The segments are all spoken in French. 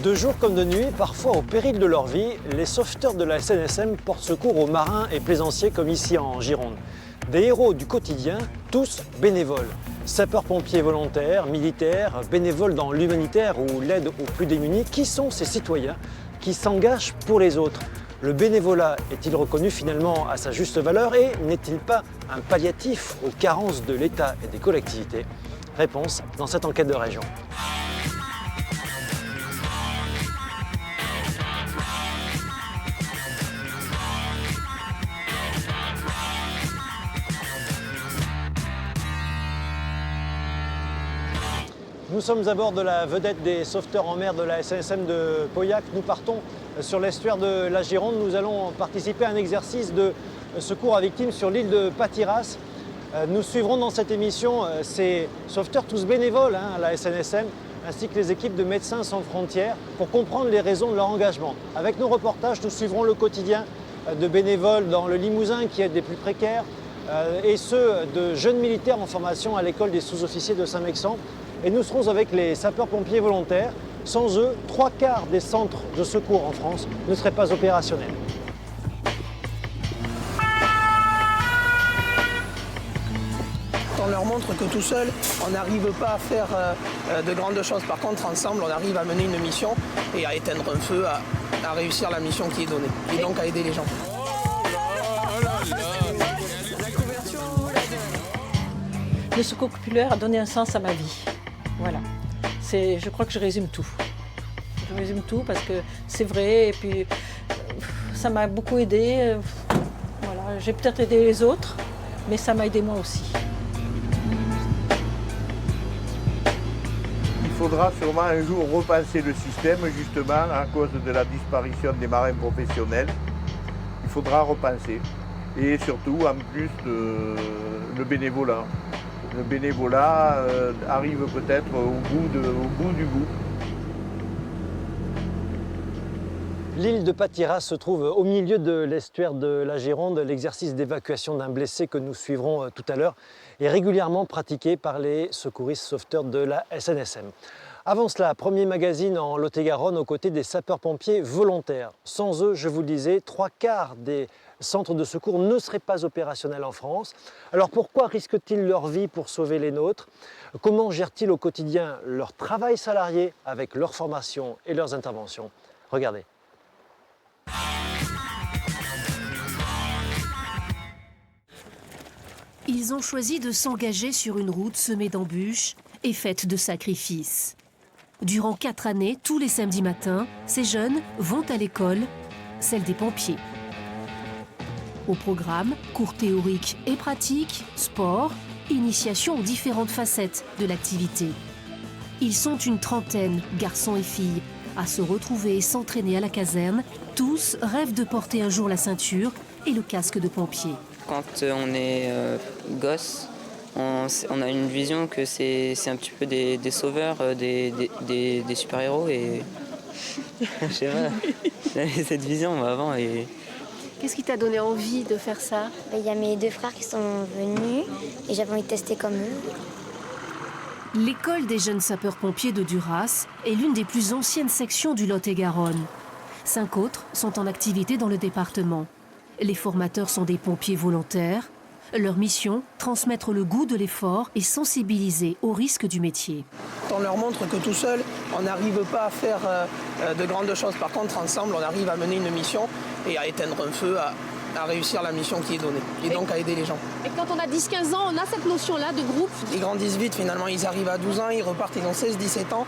De jour comme de nuit, parfois au péril de leur vie, les sauveteurs de la SNSM portent secours aux marins et plaisanciers comme ici en Gironde. Des héros du quotidien, tous bénévoles. Sapeurs-pompiers volontaires, militaires, bénévoles dans l'humanitaire ou l'aide aux plus démunis. Qui sont ces citoyens qui s'engagent pour les autres? Le bénévolat est-il reconnu finalement à sa juste valeur et n'est-il pas un palliatif aux carences de l'État et des collectivités? Réponse dans cette enquête de région. Nous sommes à bord de la vedette des sauveteurs en mer de la SNSM de Pauillac. Nous partons sur l'estuaire de la Gironde. Nous allons participer à un exercice de secours à victimes sur l'île de Patiras. Nous suivrons dans cette émission ces sauveteurs tous bénévoles à la SNSM, ainsi que les équipes de Médecins sans frontières, pour comprendre les raisons de leur engagement. Avec nos reportages, nous suivrons le quotidien de bénévoles dans le Limousin qui aident les plus précaires, et ceux de jeunes militaires en formation à l'école des sous-officiers de Saint-Mexan. Et nous serons avec les sapeurs-pompiers volontaires. Sans eux, 3/4 des centres de secours en France ne seraient pas opérationnels. On leur montre que tout seul, on n'arrive pas à faire de grandes choses. Par contre, ensemble, on arrive à mener une mission et à éteindre un feu, à réussir la mission qui est donnée. Et donc à aider les gens. Le secours populaire a donné un sens à ma vie. Voilà. Je crois que je résume tout. Je résume tout parce que c'est vrai et puis ça m'a beaucoup aidé. Voilà. J'ai peut-être aidé les autres, mais ça m'a aidé moi aussi. Il faudra sûrement un jour repenser le système, justement, à cause de la disparition des marins professionnels. Il faudra repenser. Et surtout, en plus, le bénévolat. Le bénévolat arrive peut-être au bout du bout. L'île de Patiras se trouve au milieu de l'estuaire de la Gironde. L'exercice d'évacuation d'un blessé que nous suivrons tout à l'heure est régulièrement pratiqué par les secouristes sauveteurs de la SNSM. Avant cela, premier magazine en Lot-et-Garonne aux côtés des sapeurs-pompiers volontaires. Sans eux, je vous le disais, 3/4 des centres de secours ne seraient pas opérationnels en France. Alors pourquoi risquent-ils leur vie pour sauver les nôtres? Comment gèrent-ils au quotidien leur travail salarié avec leur formation et leurs interventions? Regardez. Ils ont choisi de s'engager sur une route semée d'embûches et faite de sacrifices. Durant 4 années, tous les samedis matins, ces jeunes vont à l'école, celle des pompiers. Au programme, cours théoriques et pratiques, sport, initiation aux différentes facettes de l'activité. Ils sont une trentaine, garçons et filles, à se retrouver et s'entraîner à la caserne. Tous rêvent de porter un jour la ceinture et le casque de pompier. Quand on est gosse, on a une vision que c'est un petit peu des sauveurs, des super-héros. Et je sais pas, j'avais cette vision moi, avant. Et qu'est-ce qui t'a donné envie de faire ça? Il y a mes 2 frères qui sont venus et j'avais envie de tester comme eux. L'école des jeunes sapeurs-pompiers de Duras est l'une des plus anciennes sections du Lot-et-Garonne. 5 autres sont en activité dans le département. Les formateurs sont des pompiers volontaires. Leur mission, transmettre le goût de l'effort et sensibiliser aux risques du métier. On leur montre que tout seul, on n'arrive pas à faire de grandes choses. Par contre, ensemble, on arrive à mener une mission et à éteindre un feu, à réussir la mission qui est donnée. Et donc à aider les gens. Et quand on a 10-15 ans, on a cette notion-là de groupe? Ils grandissent vite finalement, ils arrivent à 12 ans, ils repartent, ils ont 16-17 ans.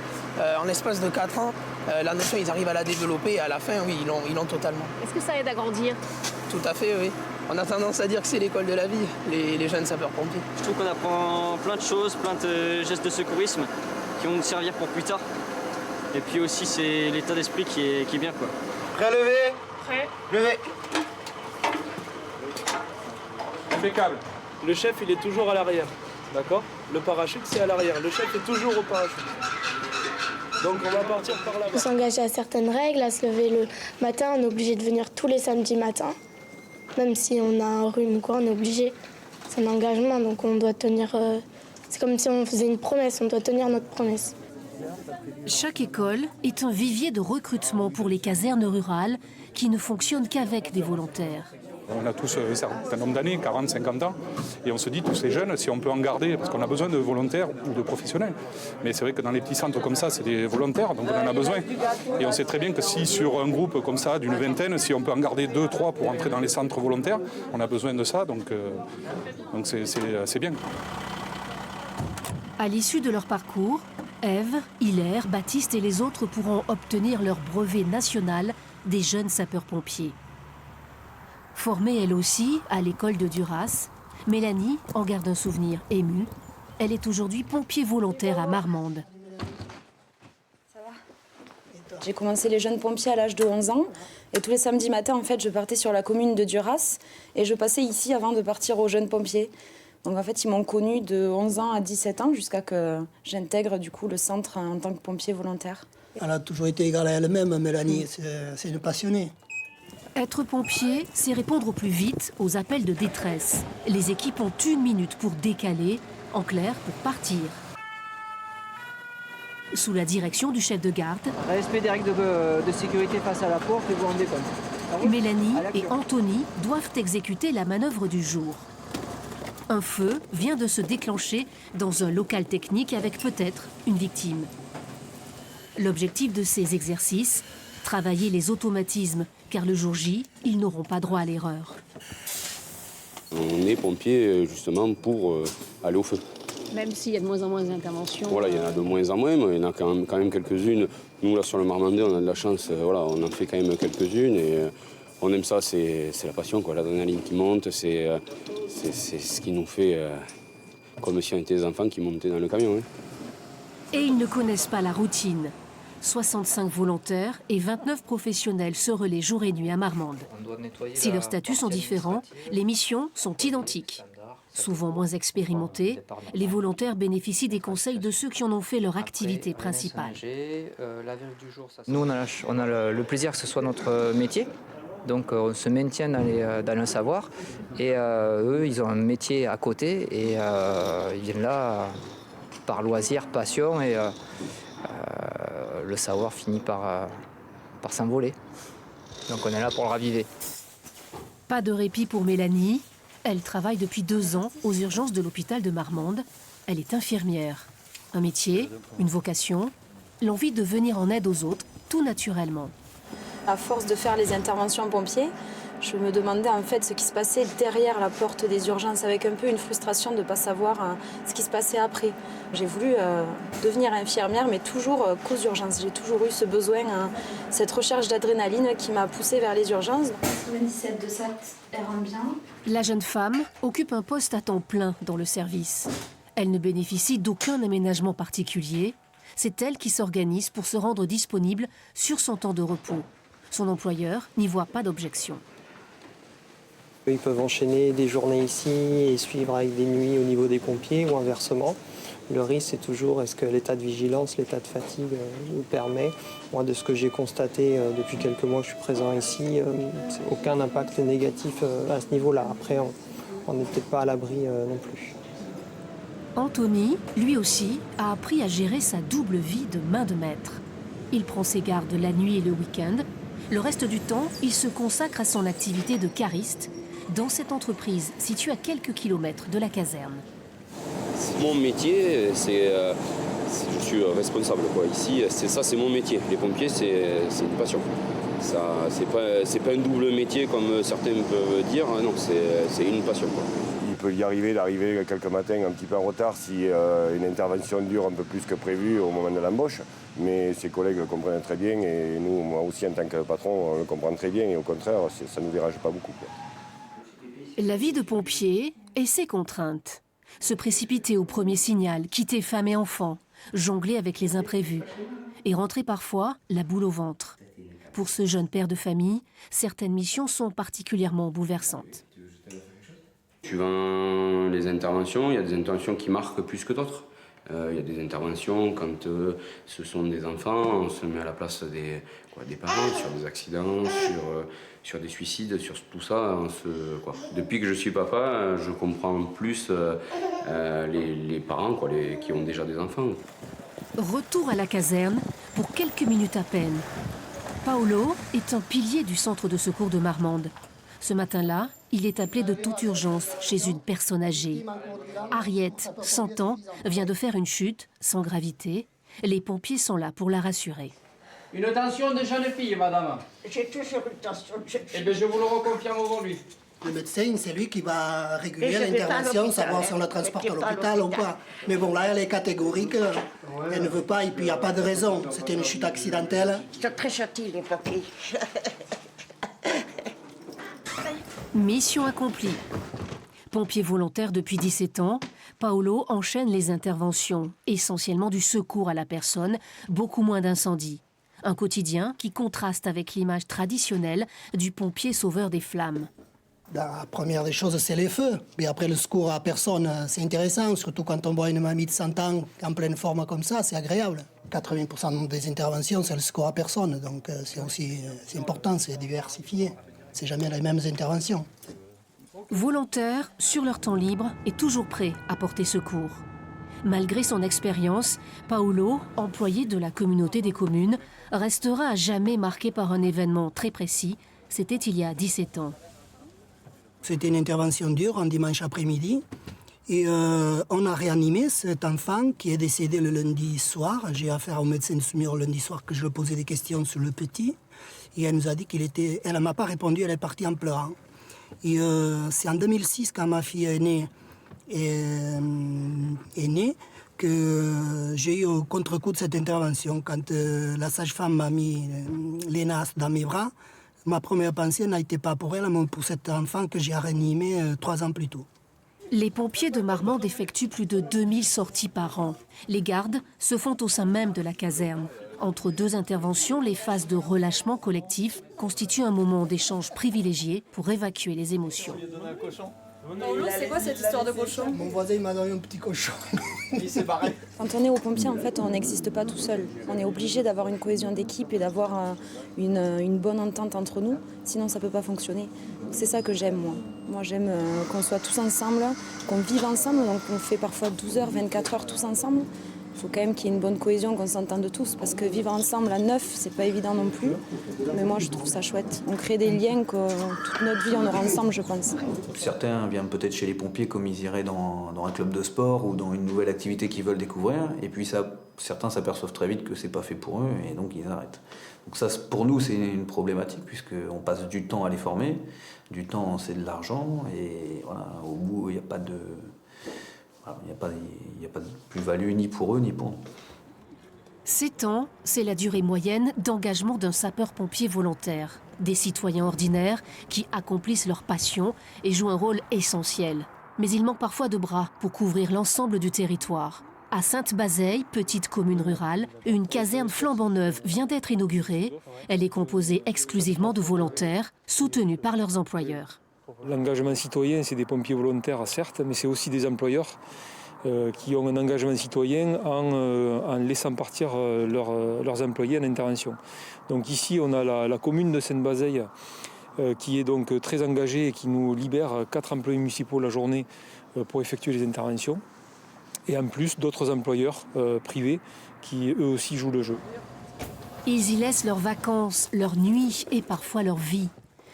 En l'espace de 4 ans, la notion, ils arrivent à la développer et à la fin, oui, ils l'ont totalement. Est-ce que ça aide à grandir? Tout à fait, oui. On a tendance à dire que c'est l'école de la vie, les jeunes sapeurs-pompiers. Je trouve qu'on apprend plein de choses, plein de gestes de secourisme qui vont nous servir pour plus tard. Et puis aussi, c'est l'état d'esprit qui est bien, quoi. Prêt à lever? Prêt. Levez. Impeccable. Le chef, il est toujours à l'arrière, d'accord? Le parachute, c'est à l'arrière. Le chef est toujours au parachute. Donc on va partir par là-bas. Il faut s'engager à certaines règles, à se lever le matin. On est obligé de venir tous les samedis matins. Même si on a un rhume ou quoi, on est obligé. C'est un engagement, donc on doit tenir... c'est comme si on faisait une promesse, on doit tenir notre promesse. Chaque école est un vivier de recrutement pour les casernes rurales qui ne fonctionnent qu'avec des volontaires. On a tous un certain nombre d'années, 40, 50 ans, et on se dit, tous ces jeunes, si on peut en garder, parce qu'on a besoin de volontaires ou de professionnels. Mais c'est vrai que dans les petits centres comme ça, c'est des volontaires, donc on en a besoin. Et on sait très bien que si sur un groupe comme ça, d'une vingtaine, si on peut en garder 2, 3 pour entrer dans les centres volontaires, on a besoin de ça, donc c'est bien. À l'issue de leur parcours, Ève, Hilaire, Baptiste et les autres pourront obtenir leur brevet national des jeunes sapeurs-pompiers. Formée elle aussi à l'école de Duras, Mélanie en garde un souvenir ému. Elle est aujourd'hui pompier volontaire à Marmande. J'ai commencé les jeunes pompiers à l'âge de 11 ans. Et tous les samedis matins, en fait, je partais sur la commune de Duras et je passais ici avant de partir aux jeunes pompiers. Donc en fait, ils m'ont connue de 11 ans à 17 ans jusqu'à que j'intègre du coup le centre en tant que pompier volontaire. Elle a toujours été égale à elle-même, Mélanie. C'est une passionnée. Être pompier, c'est répondre au plus vite aux appels de détresse. Les équipes ont 1 minute pour décaler, en clair, pour partir. Sous la direction du chef de garde, respect des règles de sécurité face à la porte et vous rendez compte. Mélanie et Anthony doivent exécuter la manœuvre du jour. Un feu vient de se déclencher dans un local technique avec peut-être une victime. L'objectif de ces exercices, travailler les automatismes, car le jour J, ils n'auront pas droit à l'erreur. On est pompiers justement pour aller au feu. Même s'il y a de moins en moins d'interventions. Voilà, il y en a de moins en moins, mais il y en a quand même quelques-unes. Nous, là, sur le Marmandais, on a de la chance. Voilà, on en fait quand même quelques-unes et on aime ça, c'est la passion, quoi. L'adrénaline qui monte, c'est ce qui nous fait comme si on était des enfants qui montaient dans le camion. Hein. Et ils ne connaissent pas la routine. 65 volontaires et 29 professionnels se relaient jour et nuit à Marmande. Si leurs statuts sont différents, les missions sont identiques. Souvent moins expérimentés, les volontaires bénéficient des conseils de ceux qui en ont fait leur activité principale. Nous, on a le plaisir que ce soit notre métier. Donc on se maintient dans le savoir. Et eux, ils ont un métier à côté et ils viennent là par loisir, passion et le savoir finit par s'envoler. Donc on est là pour le raviver. Pas de répit pour Mélanie. Elle travaille depuis 2 ans aux urgences de l'hôpital de Marmande. Elle est infirmière. Un métier, une vocation, l'envie de venir en aide aux autres, tout naturellement. À force de faire les interventions pompiers, je me demandais en fait ce qui se passait derrière la porte des urgences, avec un peu une frustration de ne pas savoir ce qui se passait après. J'ai voulu devenir infirmière, mais toujours qu'aux urgences. J'ai toujours eu ce besoin, cette recherche d'adrénaline qui m'a poussée vers les urgences. 97 de 7, elle rentre bien. La jeune femme occupe un poste à temps plein dans le service. Elle ne bénéficie d'aucun aménagement particulier. C'est elle qui s'organise pour se rendre disponible sur son temps de repos. Son employeur n'y voit pas d'objection. Ils peuvent enchaîner des journées ici et suivre avec des nuits au niveau des pompiers ou inversement. Le risque, c'est toujours est-ce que l'état de vigilance, l'état de fatigue nous permet. Moi, de ce que j'ai constaté depuis quelques mois que je suis présent ici, aucun impact négatif à ce niveau-là. Après, on n'est peut-être pas à l'abri non plus. Anthony, lui aussi, a appris à gérer sa double vie de main de maître. Il prend ses gardes la nuit et le week-end. Le reste du temps, il se consacre à son activité de cariste dans cette entreprise située à quelques kilomètres de la caserne. Mon métier, je suis responsable, quoi. Ici, c'est mon métier. Les pompiers, c'est une passion. C'est pas un double métier comme certains peuvent dire. Non, c'est une passion, quoi. Il peut y arriver d'arriver quelques matins un petit peu en retard si une intervention dure un peu plus que prévu au moment de l'embauche. Mais ses collègues le comprennent très bien et nous, moi aussi en tant que patron, on le comprend très bien et au contraire, ça ne nous dérange pas beaucoup, quoi. La vie de pompier et ses contraintes. Se précipiter au premier signal, quitter femme et enfants, jongler avec les imprévus et rentrer parfois la boule au ventre. Pour ce jeune père de famille, certaines missions sont particulièrement bouleversantes. Suivant les interventions, il y a des interventions qui marquent plus que d'autres. Il y a des interventions quand ce sont des enfants, on se met à la place des parents sur des accidents, sur des suicides, sur tout ça. Depuis que je suis papa, je comprends plus les parents qui ont déjà des enfants. Retour à la caserne pour quelques minutes à peine. Paolo est un pilier du centre de secours de Marmande. Ce matin-là, il est appelé de toute urgence chez une personne âgée. Harriet, 100 ans, vient de faire une chute sans gravité. Les pompiers sont là pour la rassurer. Une tension de jeune fille, madame. J'ai toujours une tension de jeune fille. Eh bien, je vous le reconfirme aujourd'hui. Le médecin, c'est lui qui va réguler l'intervention, savoir si on la transporte à l'hôpital ou pas. Mais bon, là, elle est catégorique, elle ne veut pas, et puis il n'y a pas de raison. C'était une chute accidentelle. Ils sont très gentils, les papiers. Mission accomplie. Pompier volontaire depuis 17 ans, Paolo enchaîne les interventions, essentiellement du secours à la personne, beaucoup moins d'incendies. Un quotidien qui contraste avec l'image traditionnelle du pompier sauveur des flammes. La première des choses, c'est les feux. Mais après, le secours à personne, c'est intéressant, surtout quand on voit une mamie de 100 ans en pleine forme comme ça, c'est agréable. 80% des interventions, c'est le secours à personne, donc c'est important, c'est diversifié. C'est jamais les mêmes interventions. Volontaire, sur leur temps libre, et toujours prêt à porter secours. Malgré son expérience, Paolo, employé de la communauté des communes, restera à jamais marqué par un événement très précis. C'était il y a 17 ans. C'était une intervention dure, un dimanche après-midi. Et on a réanimé cet enfant qui est décédé le lundi soir. J'ai affaire au médecin de Semur le lundi soir que je lui posais des questions sur le petit. Et elle nous a dit qu'il était... Elle ne m'a pas répondu, elle est partie en pleurant. Et c'est en 2006, quand ma fille est née, que j'ai eu au contre-coup de cette intervention. Quand la sage-femme m'a mis Lénas dans mes bras, ma première pensée n'a été pas pour elle, mais pour cet enfant que j'ai réanimé 3 ans plus tôt. Les pompiers de Marmande effectuent plus de 2000 sorties par an. Les gardes se font au sein même de la caserne. Entre 2 interventions, les phases de relâchement collectif constituent un moment d'échange privilégié pour évacuer les émotions. Paolo, c'est quoi cette histoire de cochon? Mon voisin m'a donné un petit cochon. Il s'est barré. Quand on est aux pompiers, en fait, on n'existe pas tout seul. On est obligé d'avoir une cohésion d'équipe et d'avoir une bonne entente entre nous. Sinon, ça ne peut pas fonctionner. C'est ça que j'aime, moi. Moi, j'aime qu'on soit tous ensemble, qu'on vive ensemble. Donc, on fait parfois 12 heures, 24 heures tous ensemble. Il faut quand même qu'il y ait une bonne cohésion, qu'on s'entende tous, parce que vivre ensemble à 9, c'est pas évident non plus. Mais moi, je trouve ça chouette. On crée des liens que toute notre vie, on aura ensemble, je pense. Certains viennent peut-être chez les pompiers comme ils iraient dans un club de sport ou dans une nouvelle activité qu'ils veulent découvrir. Et puis certains s'aperçoivent très vite que c'est pas fait pour eux et donc ils arrêtent. Donc ça, pour nous, c'est une problématique puisqu'on passe du temps à les former. Du temps, c'est de l'argent. Et voilà, au bout, il n'y a pas de... Il n'y a pas de plus-value ni pour eux ni pour nous. 7 ans, c'est la durée moyenne d'engagement d'un sapeur-pompier volontaire. Des citoyens ordinaires qui accomplissent leur passion et jouent un rôle essentiel. Mais il manque parfois de bras pour couvrir l'ensemble du territoire. À Sainte-Bazeille, petite commune rurale, une caserne flambant neuve vient d'être inaugurée. Elle est composée exclusivement de volontaires, soutenus par leurs employeurs. L'engagement citoyen, c'est des pompiers volontaires, certes, mais c'est aussi des employeurs qui ont un engagement citoyen en laissant partir leurs employés en intervention. Donc ici, on a la commune de Sainte-Bazeille qui est donc très engagée et qui nous libère 4 employés municipaux la journée pour effectuer les interventions. Et en plus, d'autres employeurs privés qui, eux aussi, jouent le jeu. Ils y laissent leurs vacances, leurs nuits et parfois leur vie.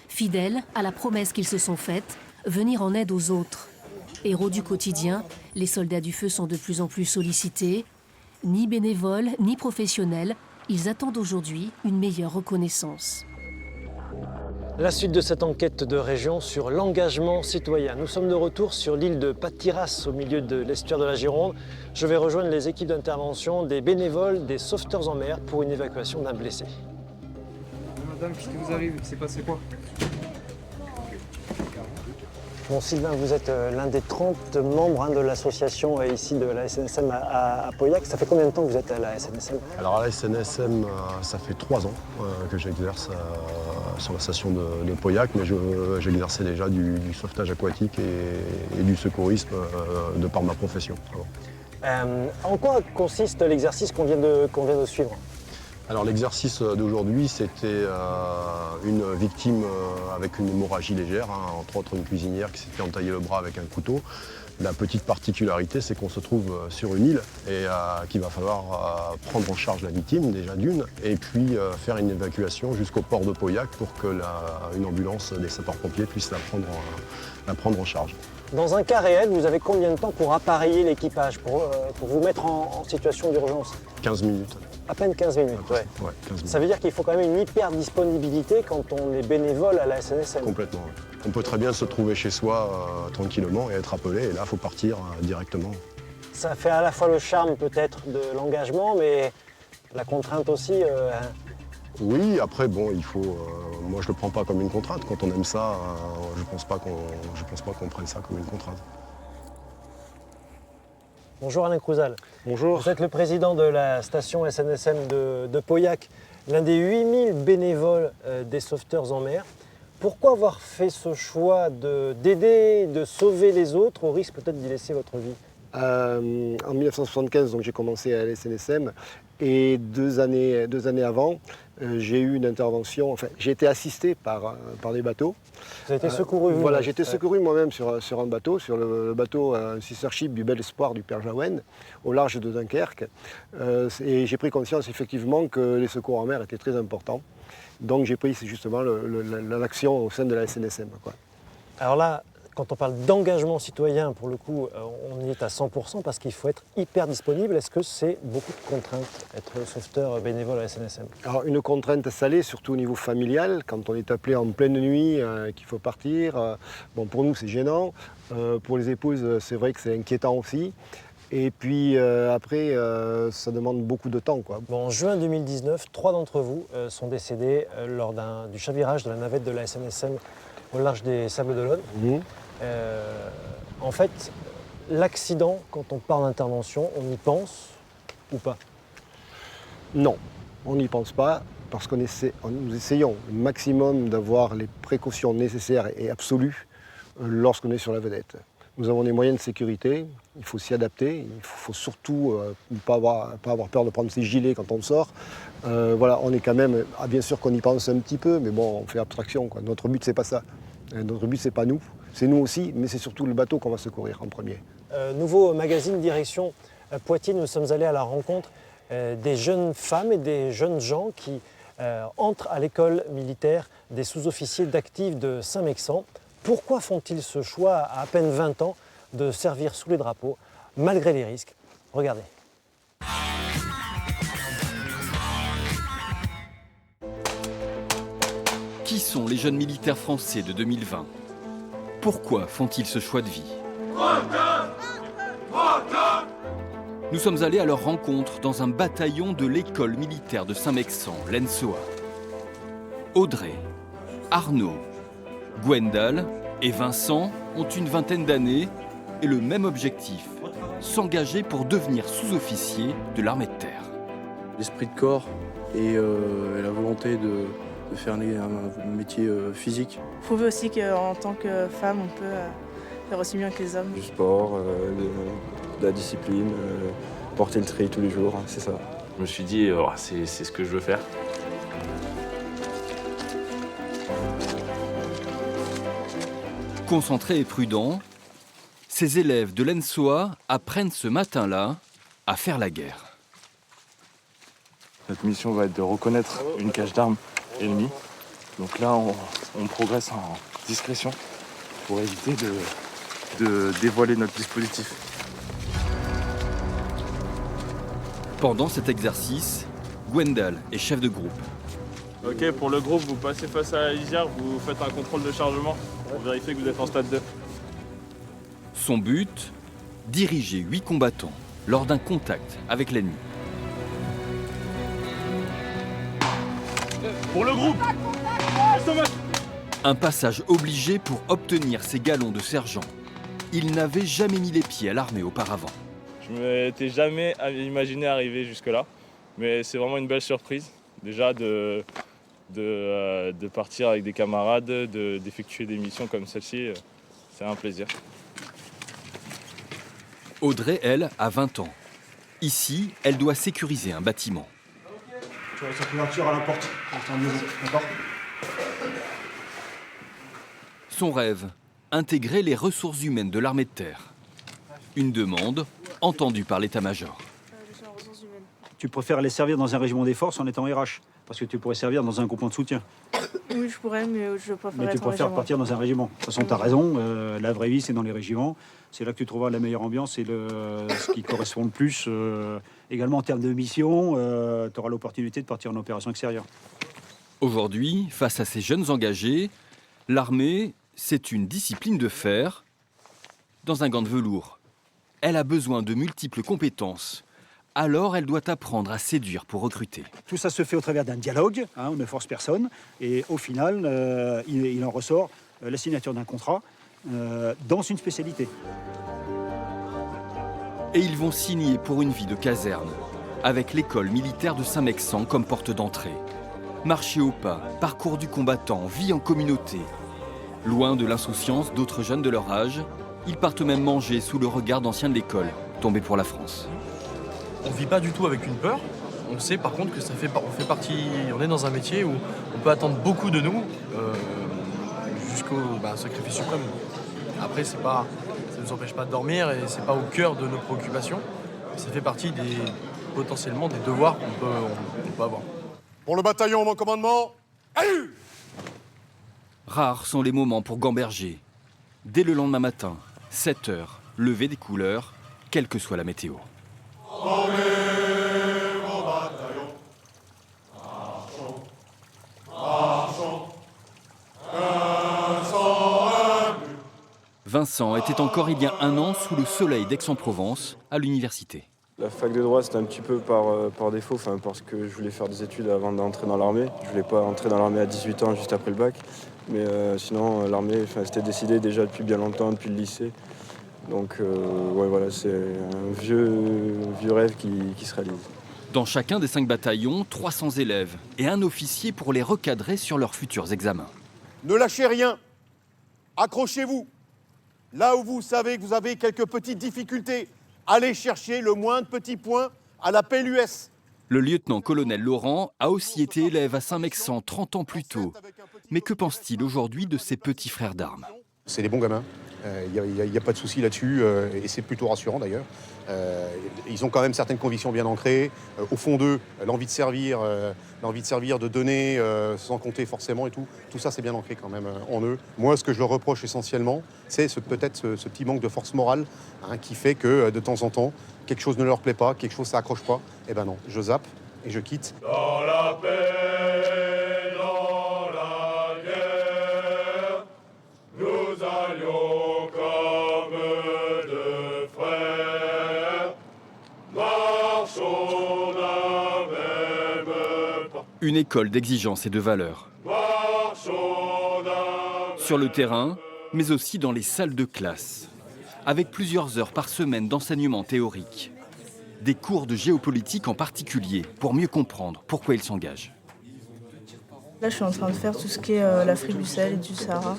Fidèles à la promesse qu'ils se sont faite, venir en aide aux autres. Héros du quotidien, les soldats du feu sont de plus en plus sollicités. Ni bénévoles, ni professionnels, ils attendent aujourd'hui une meilleure reconnaissance. La suite de cette enquête de région sur l'engagement citoyen. Nous sommes de retour sur l'île de Patiras, au milieu de l'estuaire de la Gironde. Je vais rejoindre les équipes d'intervention des bénévoles, des sauveteurs en mer pour une évacuation d'un blessé. Madame, qu'est-ce qui vous arrive? C'est passé quoi? Bon, Sylvain, vous êtes l'un des 30 membres de l'association ici de la SNSM à Pauillac. Ça fait combien de temps que vous êtes à la SNSM? Alors à la SNSM, ça fait 3 ans que j'exerce sur la station de Pauillac, mais j'exerçais déjà du sauvetage aquatique et du secourisme de par ma profession. En quoi consiste l'exercice qu'on vient de suivre? Alors l'exercice d'aujourd'hui, c'était une victime avec une hémorragie légère, hein, entre autres une cuisinière qui s'était entaillé le bras avec un couteau. La petite particularité, c'est qu'on se trouve sur une île et qu'il va falloir prendre en charge la victime, déjà d'une, et puis faire une évacuation jusqu'au port de Pauillac pour que une ambulance des sapeurs-pompiers puisse la prendre en charge. Dans un cas réel, vous avez combien de temps pour appareiller l'équipage, pour vous mettre en situation d'urgence? 15 minutes. À peine 15 minutes, ouais. 15 minutes. Ça veut dire qu'il faut quand même une hyper disponibilité quand on est bénévole à la SNSM. Complètement. On peut très bien se trouver chez soi tranquillement et être appelé, et là, il faut partir directement. Ça fait à la fois le charme peut-être de l'engagement, mais la contrainte aussi. Oui, après, bon, il faut. Moi, je ne le prends pas comme une contrainte. Quand on aime ça, je ne pense pas qu'on prenne ça comme une contrainte. Bonjour Alain Crouzal. Bonjour. Vous êtes le président de la station SNSM de Pauillac, l'un des 8000 bénévoles des sauveteurs en mer. Pourquoi avoir fait ce choix d'aider, de sauver les autres, au risque peut-être d'y laisser votre vie? En 1975, j'ai commencé à la SNSM et deux années avant, j'ai eu une intervention, enfin j'ai été assisté par des bateaux. Vous avez été secouru, vous? Voilà, j'ai été secouru moi-même sur un bateau, sur le bateau Sister Ship du Bel Espoir du Père Jaouen, au large de Dunkerque. Et j'ai pris conscience effectivement que les secours en mer étaient très importants. Donc j'ai pris justement l'action au sein de la SNSM, quoi. Alors là, quand on parle d'engagement citoyen, pour le coup, on y est à 100% parce qu'il faut être hyper disponible. Est-ce que c'est beaucoup de contraintes, être sauveteur bénévole à la SNSM? Alors une contrainte salée, surtout au niveau familial, quand on est appelé en pleine nuit, qu'il faut partir. Bon, pour nous c'est gênant, pour les épouses c'est vrai que c'est inquiétant aussi. Et puis après, ça demande beaucoup de temps, quoi. Bon, en juin 2019, 3 d'entre vous sont décédés lors du chavirage de la navette de la SNSM au large des Sables d'Olonne. En fait, l'accident, quand on parle d'intervention, on y pense ou pas? Non, on n'y pense pas parce que nous essayons le maximum d'avoir les précautions nécessaires et absolues lorsqu'on est sur la vedette. Nous avons des moyens de sécurité, il faut s'y adapter, il faut surtout pas avoir peur de prendre ses gilets quand on sort. Voilà, on est quand même, bien sûr qu'on y pense un petit peu, mais bon, on fait abstraction, quoi. Notre but, c'est pas ça. Notre but, c'est pas nous. C'est nous aussi, mais c'est surtout le bateau qu'on va secourir en premier. Nouveau magazine direction Poitiers, nous sommes allés à la rencontre des jeunes femmes et des jeunes gens qui entrent à l'école militaire des sous-officiers d'actifs de Saint-Mexan. Pourquoi font-ils ce choix à peine 20 ans de servir sous les drapeaux, malgré les risques? Regardez. Qui sont les jeunes militaires français de 2020? Pourquoi font-ils ce choix de vie? Nous sommes allés à leur rencontre dans un bataillon de l'école militaire de Saint-Mexan, l'ENSOA. Audrey, Arnaud, Gwendal et Vincent ont une vingtaine d'années et le même objectif, s'engager pour devenir sous-officier de l'armée de terre. L'esprit de corps et la volonté de faire un métier physique. Prouver aussi qu'en tant que femme, on peut faire aussi bien que les hommes. Du sport, de la discipline, porter le tri tous les jours, c'est ça. Je me suis dit, c'est ce que je veux faire. Concentrés et prudents, ces élèves de l'ENSOA apprennent ce matin-là à faire la guerre. Notre mission va être de reconnaître une cache d'armes ennemie. Donc là, on progresse en discrétion pour éviter de dévoiler notre dispositif. Pendant cet exercice, Gwendal est chef de groupe. Ok, pour le groupe, vous passez face à la lisière, vous faites un contrôle de chargement pour vérifier que vous êtes en stade 2. Son but, diriger 8 combattants lors d'un contact avec l'ennemi. Pour le groupe! Un passage obligé pour obtenir ses galons de sergent. Il n'avait jamais mis les pieds à l'armée auparavant. Je ne m'étais jamais imaginé arriver jusque-là, mais c'est vraiment une belle surprise. Déjà de partir avec des camarades, d'effectuer des missions comme celle-ci, c'est un plaisir. Audrey, elle, a 20 ans. Ici, elle doit sécuriser un bâtiment. sa couverture à la porte. D'accord ? Son rêve, intégrer les ressources humaines de l'armée de terre. Une demande entendue par l'état-major. Tu préfères aller servir dans un régiment des forces en étant RH, parce que tu pourrais servir dans un groupement de soutien. Oui, je pourrais, mais je préfère Mais tu être en préfères régiment. partir dans un régiment. De toute façon, tu as raison, la vraie vie, c'est dans les régiments. C'est là que tu trouveras la meilleure ambiance et ce qui correspond le plus. Également en termes de mission, tu auras l'opportunité de partir en opération extérieure. Aujourd'hui, face à ces jeunes engagés, l'armée, c'est une discipline de fer dans un gant de velours. Elle a besoin de multiples compétences. Alors, elle doit apprendre à séduire pour recruter. Tout ça se fait au travers d'un dialogue, on ne force personne. Et au final, il en ressort la signature d'un contrat dans une spécialité. Et ils vont signer pour une vie de caserne, avec l'école militaire de Saint-Mexant comme porte d'entrée. Marcher au pas, parcours du combattant, vie en communauté. Loin de l'insouciance d'autres jeunes de leur âge, ils partent même manger sous le regard d'anciens de l'école, tombés pour la France. On ne vit pas du tout avec une peur. On sait par contre que on est dans un métier où on peut attendre beaucoup de nous jusqu'au sacrifice suprême. Après, ça ne nous empêche pas de dormir et c'est pas au cœur de nos préoccupations. Ça fait partie potentiellement des devoirs qu'on peut avoir. Pour le bataillon, mon commandement, allez! Rares sont les moments pour gamberger. Dès le lendemain matin, 7 heures, lever des couleurs, quelle que soit la météo. Vincent était encore il y a un an sous le soleil d'Aix-en-Provence, à l'université. La fac de droit, c'était un petit peu par défaut, parce que je voulais faire des études avant d'entrer dans l'armée. Je voulais pas entrer dans l'armée à 18 ans, juste après le bac. Mais sinon, l'armée, c'était décidé déjà depuis bien longtemps, depuis le lycée. Donc, voilà, c'est un vieux rêve qui se réalise. Dans chacun des 5 bataillons, 300 élèves et un officier pour les recadrer sur leurs futurs examens. Ne lâchez rien. Accrochez-vous. Là où vous savez que vous avez quelques petites difficultés, allez chercher le moindre petit point à la PLUS. Le lieutenant-colonel Laurent a aussi été élève à Saint-Mexant 30 ans plus tôt. Mais que pense-t-il aujourd'hui de ses petits frères d'armes? C'est des bons gamins, il n'y a pas de souci là-dessus, et c'est plutôt rassurant d'ailleurs. Ils ont quand même certaines convictions bien ancrées. Au fond d'eux, l'envie de servir, de donner, sans compter forcément et tout. Tout ça, c'est bien ancré quand même en eux. Moi, ce que je leur reproche essentiellement, c'est peut-être ce petit manque de force morale qui fait que de temps en temps, quelque chose ne leur plaît pas, quelque chose ça accroche pas. Eh ben non, je zappe et je quitte. Dans la paix, dans la guerre, nous allions comme deux frères, marchons d'un même pas. Une école d'exigence et de valeurs. Sur le terrain, mais aussi dans les salles de classe. Avec plusieurs heures par semaine d'enseignement théorique. Des cours de géopolitique en particulier, pour mieux comprendre pourquoi ils s'engagent. Là, je suis en train de faire tout ce qui est l'Afrique du Sahel et du Sahara.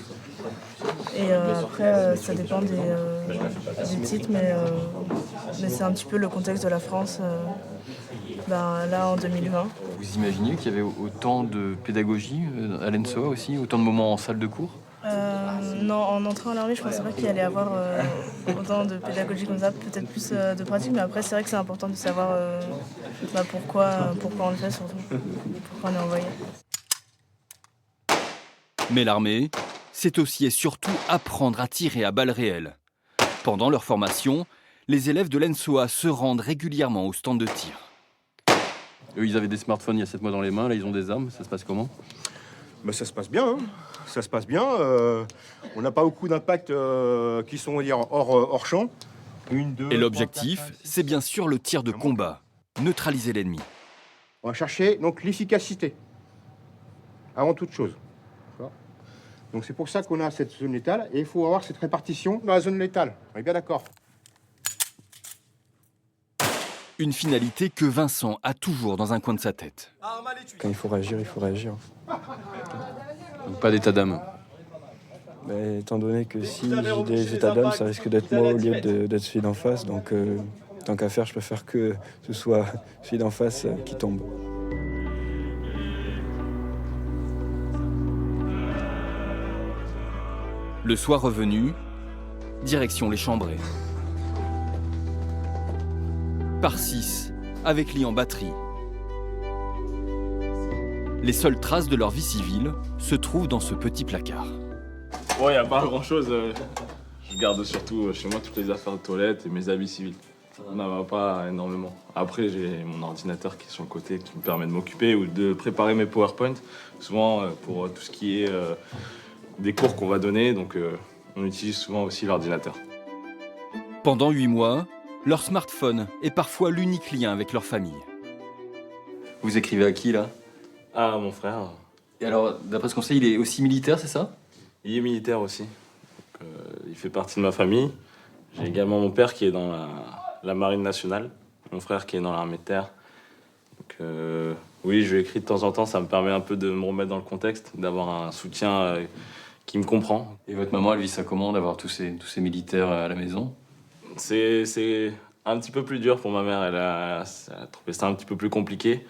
Et après, ça dépend des titres, mais c'est un petit peu le contexte de la France là en 2020. Vous imaginiez qu'il y avait autant de pédagogie à l'ENSOA aussi, autant de moments en salle de cours? Non, en entrant à l'armée, je ne pensais pas qu'il allait y avoir autant de pédagogie comme ça, peut-être plus de pratique, mais après c'est vrai que c'est important de savoir pourquoi on le fait surtout, pourquoi on est envoyé. Mais l'armée, c'est aussi et surtout apprendre à tirer à balles réelles. Pendant leur formation, les élèves de l'ENSOA se rendent régulièrement au stand de tir. Eux, ils avaient des smartphones il y a 7 mois dans les mains, là ils ont des armes, ça se passe comment? Ça se passe bien, ça se passe bien. On n'a pas beaucoup d'impacts qui sont, on va dire, hors champ. Et l'objectif, c'est bien sûr le tir de combat, neutraliser l'ennemi. On va chercher donc l'efficacité, avant toute chose. Donc c'est pour ça qu'on a cette zone létale, et il faut avoir cette répartition dans la zone létale. On est bien d'accord. Une finalité que Vincent a toujours dans un coin de sa tête. Quand il faut réagir, il faut réagir. Donc pas d'état d'âme. Mais étant donné que si j'ai des états d'âme, ça risque d'être moi au lieu d'être celui d'en face. Donc tant qu'à faire, je préfère que ce soit celui d'en face qui tombe. Le soir revenu, direction les Chambrées. Par 6, avec lit en batterie. Les seules traces de leur vie civile se trouvent dans ce petit placard. Bon, il n'y a pas grand-chose. Je garde surtout chez moi toutes les affaires de toilette et mes habits civils. On n'en a pas énormément. Après, j'ai mon ordinateur qui est sur le côté, qui me permet de m'occuper ou de préparer mes PowerPoint. Souvent, pour tout ce qui est des cours qu'on va donner, donc on utilise souvent aussi l'ordinateur. Pendant 8 mois, leur smartphone est parfois l'unique lien avec leur famille. Vous écrivez à qui, là? Ah, mon frère. Et alors, d'après ce qu'on sait, il est aussi militaire, c'est ça? Il est militaire aussi. Donc, il fait partie de ma famille. J'ai également mon père qui est dans la Marine nationale, mon frère qui est dans l'armée de terre. Donc, oui, je lui écris de temps en temps, ça me permet un peu de me remettre dans le contexte, d'avoir un soutien qui me comprend. Et votre maman, elle vit ça comment, d'avoir tous ces militaires à la maison? C'est un petit peu plus dur pour ma mère, elle a trouvé ça un petit peu plus compliqué,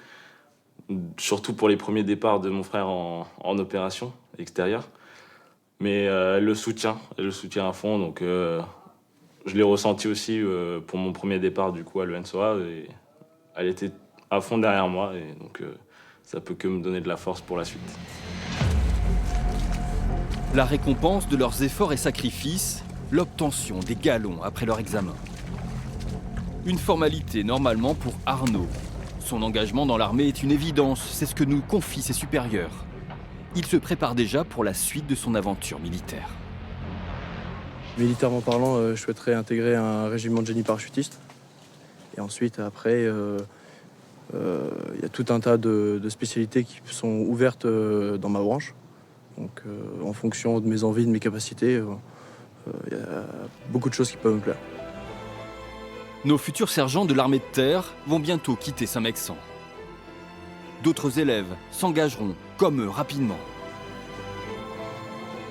surtout pour les premiers départs de mon frère en opération extérieure. Mais elle le soutient à fond, donc je l'ai ressenti aussi pour mon premier départ du coup à l'ENSOA, et elle était à fond derrière moi, et donc ça peut que me donner de la force pour la suite. La récompense de leurs efforts et sacrifices, l'obtention des galons après leur examen. Une formalité normalement pour Arnaud. Son engagement dans l'armée est une évidence, c'est ce que nous confient ses supérieurs. Il se prépare déjà pour la suite de son aventure militaire. Militairement parlant, je souhaiterais intégrer un régiment de génie parachutiste. Et ensuite, après, il y a tout un tas de spécialités qui sont ouvertes dans ma branche. Donc, en fonction de mes envies, de mes capacités, il y a beaucoup de choses qui peuvent me plaire. Nos futurs sergents de l'armée de terre vont bientôt quitter Saint-Mexant. D'autres élèves s'engageront comme eux rapidement.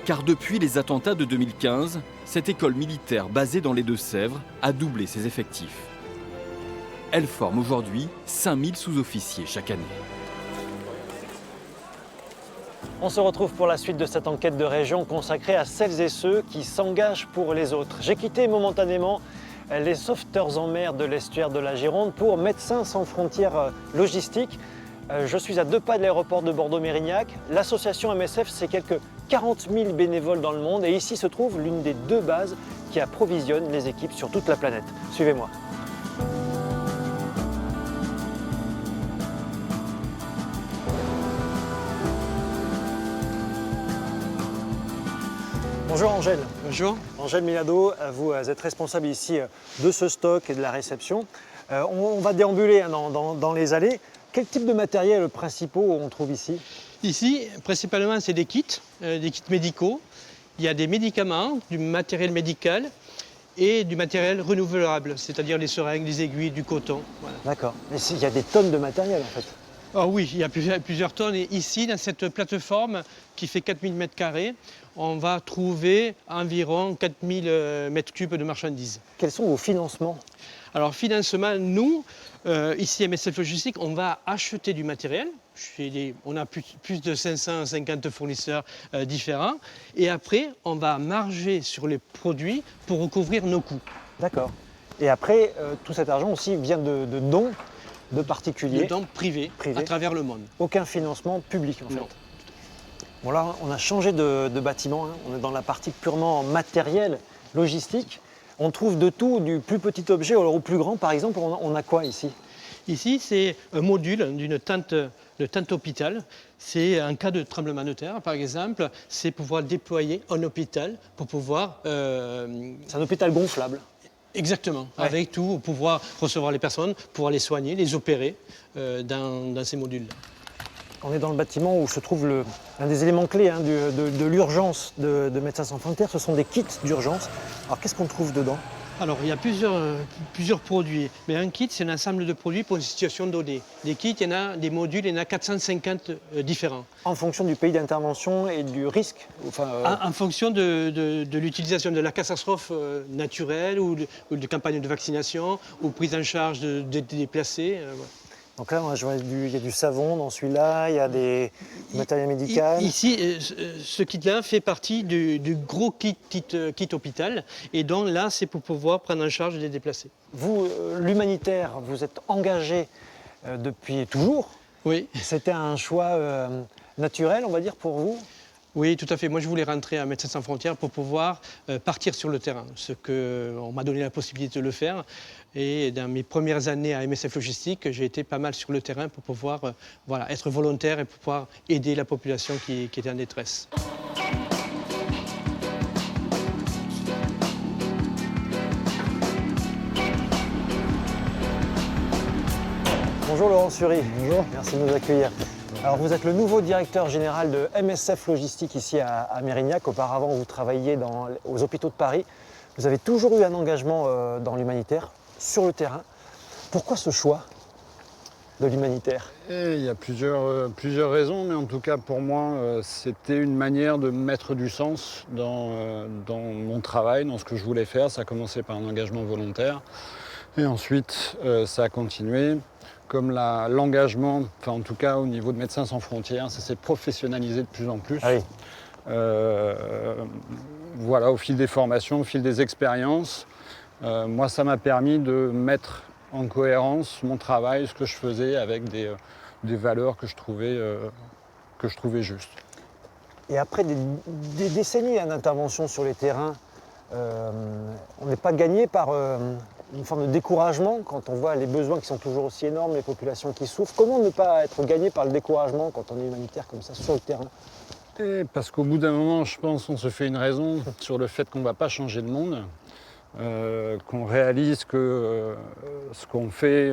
Car depuis les attentats de 2015, cette école militaire basée dans les Deux-Sèvres a doublé ses effectifs. Elle forme aujourd'hui 5000 sous-officiers chaque année. On se retrouve pour la suite de cette enquête de région consacrée à celles et ceux qui s'engagent pour les autres. J'ai quitté momentanément les sauveteurs en mer de l'estuaire de la Gironde pour Médecins sans frontières logistiques. Je suis à 2 pas de l'aéroport de Bordeaux-Mérignac. L'association MSF, c'est quelques 40 000 bénévoles dans le monde, et ici se trouve l'une des 2 bases qui approvisionnent les équipes sur toute la planète. Suivez-moi. Bonjour Angèle. Bonjour. Angèle Milado, vous êtes responsable ici de ce stock et de la réception. On va déambuler dans les allées. Quel type de matériel principaux on trouve ici? Ici, principalement, c'est des kits médicaux. Il y a des médicaments, du matériel médical et du matériel renouvelable, c'est-à-dire les seringues, les aiguilles, du coton. Voilà. D'accord. Mais il y a des tonnes de matériel en fait. Ah oui, il y a plusieurs tonnes. Et ici, dans cette plateforme qui fait 4000 m², on va trouver environ 4000 m3 de marchandises. Quels sont vos financements? Alors, financement, nous, ici à MSF Logistique, on va acheter du matériel. On a plus de 550 fournisseurs différents. Et après, on va marger sur les produits pour recouvrir nos coûts. D'accord. Et après, tout cet argent aussi vient de dons de particuliers. De dons privés à travers le monde. Aucun financement public en fait. Non. Bon là, on a changé de bâtiment. On est dans la partie purement matérielle, logistique. On trouve de tout, du plus petit objet au plus grand. Par exemple, on a quoi ici? Ici, c'est un module d'une tente hôpital. C'est en cas de tremblement de terre, par exemple, c'est pouvoir déployer un hôpital pour pouvoir... C'est un hôpital gonflable. Exactement, ouais. Avec tout, pour pouvoir recevoir les personnes, pouvoir les soigner, les opérer dans ces modules. On est dans le bâtiment où se trouve un des éléments clés de l'urgence de Médecins sans frontières. Ce sont des kits d'urgence. Alors qu'est-ce qu'on trouve dedans? Alors il y a plusieurs produits, mais un kit c'est un ensemble de produits pour une situation donnée. Des kits, il y en a des modules, il y en a 450 différents. En fonction du pays d'intervention et du risque en fonction de l'utilisation de la catastrophe naturelle ou de campagne de vaccination ou prise en charge de déplacés. Donc là, moi, je vois il y a du savon dans celui-là, il y a du matériel médical. Ici, ce kit-là fait partie du gros kit hôpital. Et donc là, c'est pour pouvoir prendre en charge les déplacés. Vous, l'humanitaire, vous êtes engagé depuis toujours. Oui. C'était un choix naturel, on va dire, pour vous? Oui, tout à fait. Moi, je voulais rentrer à Médecins sans frontières pour pouvoir partir sur le terrain, on m'a donné la possibilité de le faire. Et dans mes premières années à MSF Logistique, j'ai été pas mal sur le terrain pour pouvoir être volontaire et pour pouvoir aider la population qui était en détresse. Bonjour Laurent Sury. Bonjour. Merci de nous accueillir. Alors vous êtes le nouveau directeur général de MSF Logistique ici à Mérignac. Auparavant, vous travailliez aux hôpitaux de Paris. Vous avez toujours eu un engagement dans l'humanitaire, sur le terrain. Pourquoi ce choix de l'humanitaire? Il y a plusieurs raisons, mais en tout cas pour moi, c'était une manière de mettre du sens dans mon travail, dans ce que je voulais faire. Ça a commencé par un engagement volontaire et ensuite ça a continué. Comme l'engagement, enfin en tout cas au niveau de Médecins sans frontières, ça s'est professionnalisé de plus en plus. Ah oui. Voilà, au fil des formations, au fil des expériences, moi ça m'a permis de mettre en cohérence mon travail, ce que je faisais avec des valeurs que je trouvais justes. Et après des décennies d'intervention sur les terrains, on n'est pas gagné par une forme de découragement quand on voit les besoins qui sont toujours aussi énormes, les populations qui souffrent. Comment ne pas être gagné par le découragement quand on est humanitaire comme ça sur le terrain? Parce qu'au bout d'un moment, je pense qu'on se fait une raison sur le fait qu'on ne va pas changer le monde, qu'on réalise que ce qu'on fait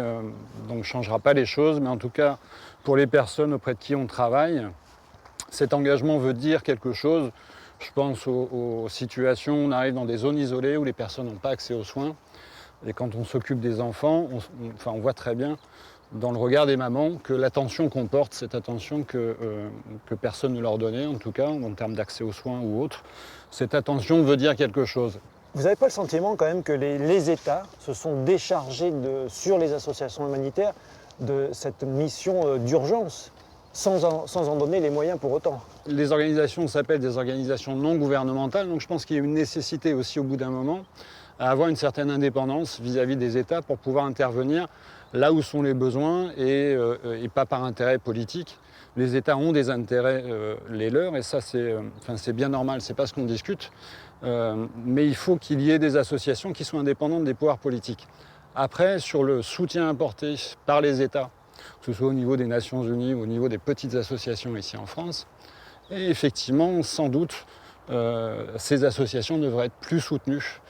ne changera pas les choses, mais en tout cas, pour les personnes auprès de qui on travaille, cet engagement veut dire quelque chose. Je pense aux situations où on arrive dans des zones isolées où les personnes n'ont pas accès aux soins. Et quand on s'occupe des enfants, on voit très bien dans le regard des mamans que l'attention qu'on porte, cette attention que personne ne leur donnait, en tout cas en termes d'accès aux soins ou autre, cette attention veut dire quelque chose. Vous n'avez pas le sentiment quand même que les États se sont déchargés sur les associations humanitaires de cette mission d'urgence, sans en donner les moyens pour autant? Les organisations s'appellent des organisations non gouvernementales, donc je pense qu'il y a une nécessité aussi au bout d'un moment à avoir une certaine indépendance vis-à-vis des États pour pouvoir intervenir là où sont les besoins et pas par intérêt politique. Les États ont des intérêts, les leurs, et ça c'est bien normal, c'est pas ce qu'on discute. Mais il faut qu'il y ait des associations qui soient indépendantes des pouvoirs politiques. Après, sur le soutien apporté par les États, que ce soit au niveau des Nations Unies ou au niveau des petites associations ici en France, et effectivement, sans doute, ces associations devraient être plus soutenues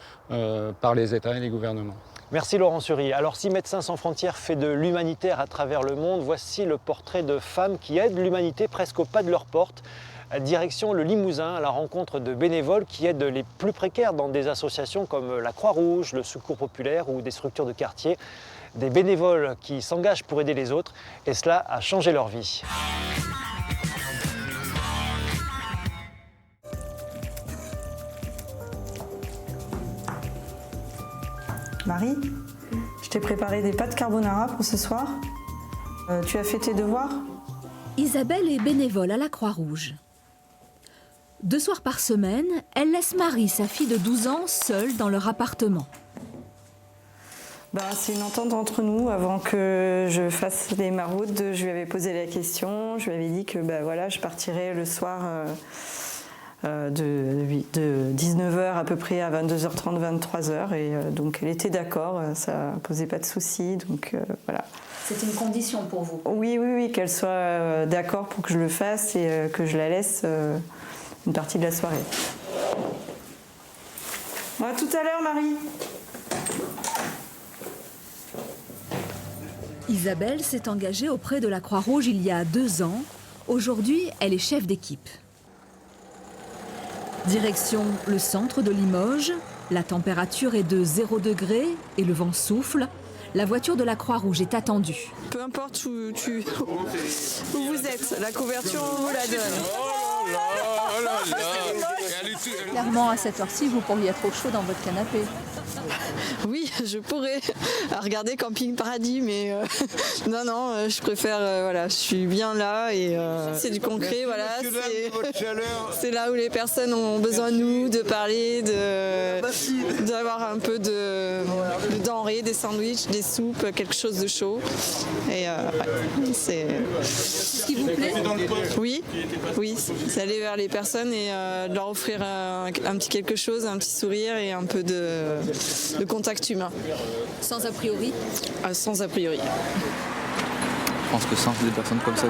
par les États et les gouvernements. Merci Laurent Sury. Alors si Médecins sans frontières fait de l'humanitaire à travers le monde, voici le portrait de femmes qui aident l'humanité presque au pas de leur porte. Direction le Limousin, à la rencontre de bénévoles qui aident les plus précaires dans des associations comme la Croix-Rouge, le Secours populaire ou des structures de quartier. Des bénévoles qui s'engagent pour aider les autres, et cela a changé leur vie. Marie, je t'ai préparé des pâtes carbonara pour ce soir. Tu as fait tes devoirs? Isabelle est bénévole à la Croix-Rouge. 2 soirs par semaine, elle laisse Marie, sa fille de 12 ans, seule dans leur appartement. C'est une entente entre nous. Avant que je fasse les maraudes, je lui avais posé la question. Je lui avais dit que je partirais le soir de 19h à peu près à 22h30, 23h. Et donc elle était d'accord, ça ne posait pas de soucis. Donc voilà. C'est une condition pour vous? Oui, qu'elle soit d'accord pour que je le fasse et que je la laisse une partie de la soirée. Bon, à tout à l'heure, Marie. Isabelle s'est engagée auprès de la Croix-Rouge il y a 2 ans. Aujourd'hui, elle est chef d'équipe. Direction le centre de Limoges. La température est de 0 degré et le vent souffle. La voiture de la Croix-Rouge est attendue. Peu importe où vous êtes, la couverture, on vous la donne. Clairement, à cette heure-ci, vous pourriez être au chaud dans votre canapé. Oui, je pourrais regarder Camping Paradis, mais non, je préfère, voilà, je suis bien là et c'est du concret, voilà, c'est là où les personnes ont besoin de nous, de parler, d'avoir un peu de denrées, des sandwichs, des soupes, quelque chose de chaud. Et c'est ce qui vous plaît. Oui, c'est aller vers les personnes et de leur offrir un petit quelque chose, un petit sourire et un peu de contact humain. Sans a priori? Sans a priori. Je pense que sans des personnes comme ça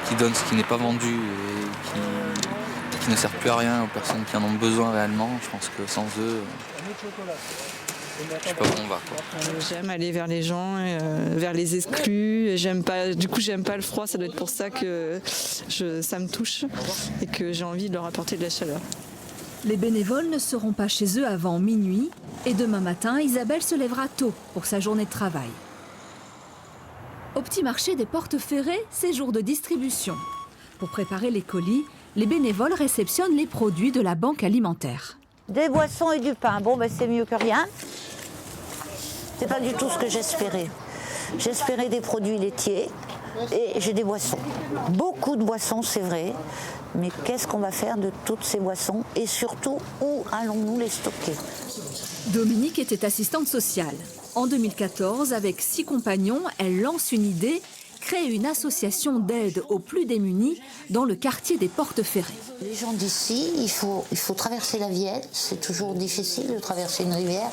qui donnent ce qui n'est pas vendu et qui ne servent plus à rien aux personnes qui en ont besoin réellement, je pense que sans eux, je sais pas où on va, quoi. J'aime aller vers les gens, vers les exclus. J'aime pas le froid, ça doit être pour ça que ça me touche et que j'ai envie de leur apporter de la chaleur. Les bénévoles ne seront pas chez eux avant minuit et demain matin, Isabelle se lèvera tôt pour sa journée de travail. Au petit marché des Portes Ferrées, c'est jour de distribution. Pour préparer les colis, les bénévoles réceptionnent les produits de la banque alimentaire. Des boissons et du pain, bon c'est mieux que rien. C'est pas du tout ce que j'espérais. J'espérais des produits laitiers et j'ai des boissons. Beaucoup de boissons, c'est vrai. Mais qu'est-ce qu'on va faire de toutes ces boissons et surtout, où allons-nous les stocker? Dominique était assistante sociale. En 2014, avec 6 compagnons, elle lance une idée, créer une association d'aide aux plus démunis dans le quartier des Portes Ferrées. Les gens d'ici, il faut traverser la Vienne, c'est toujours difficile de traverser une rivière.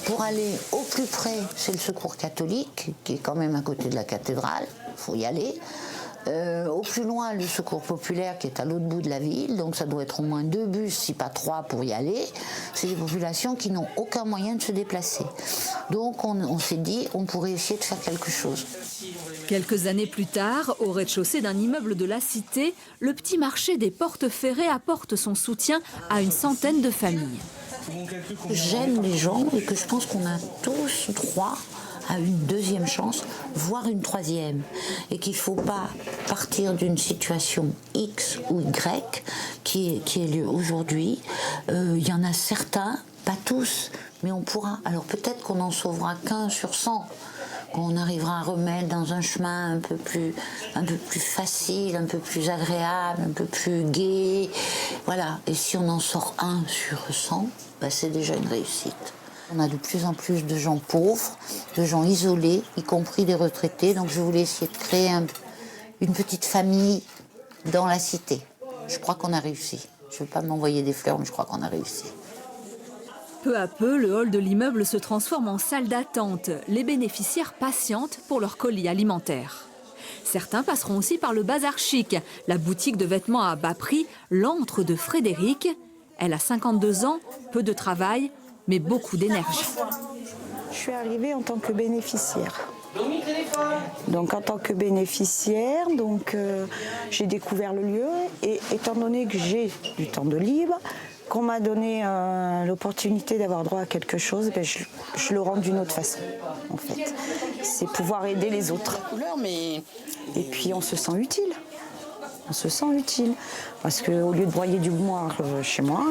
Pour aller au plus près, c'est le Secours catholique, qui est quand même à côté de la cathédrale, il faut y aller. Au plus loin, le Secours populaire qui est à l'autre bout de la ville, donc ça doit être au moins 2 bus, si pas 3 pour y aller. C'est des populations qui n'ont aucun moyen de se déplacer. Donc on s'est dit, on pourrait essayer de faire quelque chose. Quelques années plus tard, au rez-de-chaussée d'un immeuble de la cité, le petit marché des Portes Ferrées apporte son soutien à une centaine de familles. J'aime les gens et que je pense qu'on a tous droit à une deuxième chance, voire une troisième. Et qu'il ne faut pas partir d'une situation X ou Y qui est lieu aujourd'hui. Il y en a certains, pas tous, mais on pourra. Alors peut-être qu'on n'en sauvera qu'un sur 100. Qu'on arrivera à remettre dans un chemin un peu plus facile, un peu plus agréable, un peu plus gai. Voilà. Et si on en sort un sur 100, c'est déjà une réussite. On a de plus en plus de gens pauvres, de gens isolés, y compris des retraités. Donc je voulais essayer de créer une petite famille dans la cité. Je crois qu'on a réussi. Je ne veux pas m'envoyer des fleurs, mais je crois qu'on a réussi. Peu à peu, le hall de l'immeuble se transforme en salle d'attente. Les bénéficiaires patientent pour leur colis alimentaire. Certains passeront aussi par le Bazar Chic, la boutique de vêtements à bas prix, l'antre de Frédéric. Elle a 52 ans, peu de travail, mais beaucoup d'énergie. Je suis arrivée en tant que bénéficiaire. Donc en tant que bénéficiaire, j'ai découvert le lieu et étant donné que j'ai du temps de libre, qu'on m'a donné l'opportunité d'avoir droit à quelque chose, je le rends d'une autre façon, en fait. C'est pouvoir aider les autres. Et puis on se sent utile. On se sent utile. Parce qu'au lieu de broyer du moire chez moi,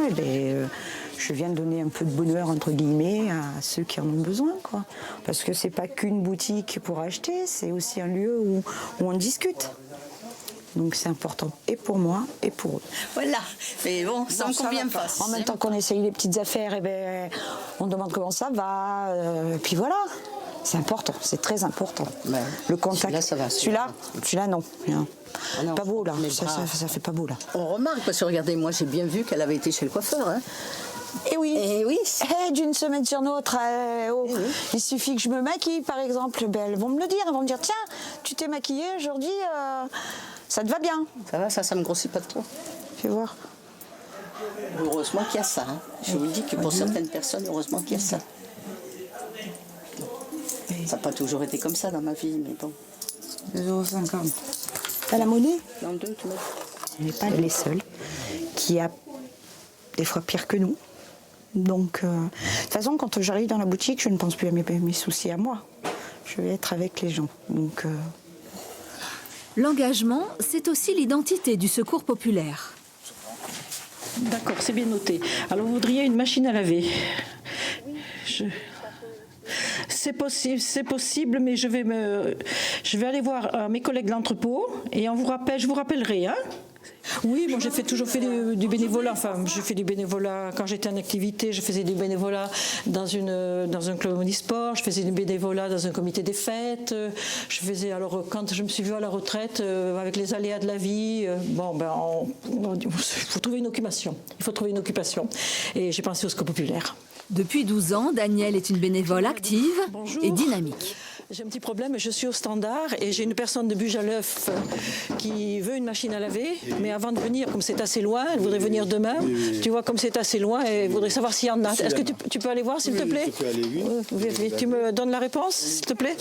je viens de donner un peu de bonheur, entre guillemets, à ceux qui en ont besoin, quoi. Parce que c'est pas qu'une boutique pour acheter, c'est aussi un lieu où on discute. Donc c'est important, et pour moi, et pour eux. Voilà, mais bon, sans qu'on bien fasse. En même temps qu'on essaye les petites affaires, on demande comment ça va, et puis voilà. C'est important, c'est très important. Le contact. Celui-là, ça va. Celui-là, non. Ah non, pas beau, là. Ça fait pas beau, là. On remarque, parce que regardez, moi j'ai bien vu qu'elle avait été chez le coiffeur. Hein. Et oui. Et oui. D'une semaine sur l'autre, il suffit que je me maquille, par exemple. Elles vont me le dire. Elles vont me dire, tiens, tu t'es maquillée aujourd'hui, ça te va bien. Ça va, ça me grossit pas trop. Fais voir. Heureusement qu'il y a ça. Hein. Je vous dis que pour certaines personnes, heureusement qu'il y a ça. Ça n'a pas toujours été comme ça dans ma vie, mais bon. 2,50 €. T'as la monnaie? Dans 2, tu mets. On n'est pas les seuls qui a des fois pire que nous. Donc, de toute façon, quand j'arrive dans la boutique, je ne pense plus à mes soucis à moi. Je vais être avec les gens. Donc, L'engagement, c'est aussi l'identité du Secours populaire. D'accord, c'est bien noté. Alors vous voudriez une machine à laver. C'est possible, mais je vais aller voir mes collègues de l'entrepôt et je vous rappellerai. Hein. Oui, moi j'ai toujours fait du bénévolat. Enfin, j'ai fait du bénévolat quand j'étais en activité. Je faisais du bénévolat dans un club omnisport. Je faisais du bénévolat dans un comité des fêtes. Alors quand je me suis vue à la retraite, avec les aléas de la vie, il faut trouver une occupation. Il faut trouver une occupation. Et j'ai pensé au Secours populaire. Depuis 12 ans, Danielle est une bénévole active et dynamique. J'ai un petit problème, je suis au standard et j'ai une personne de Bujalef qui veut une machine à laver, mais avant de venir, comme c'est assez loin, elle voudrait venir demain. Oui. Tu vois, comme c'est assez loin, elle voudrait savoir s'il y en a. Est-ce que tu peux aller voir, s'il te plaît? Je peux aller, oui. Tu me donnes la réponse, s'il te plaît?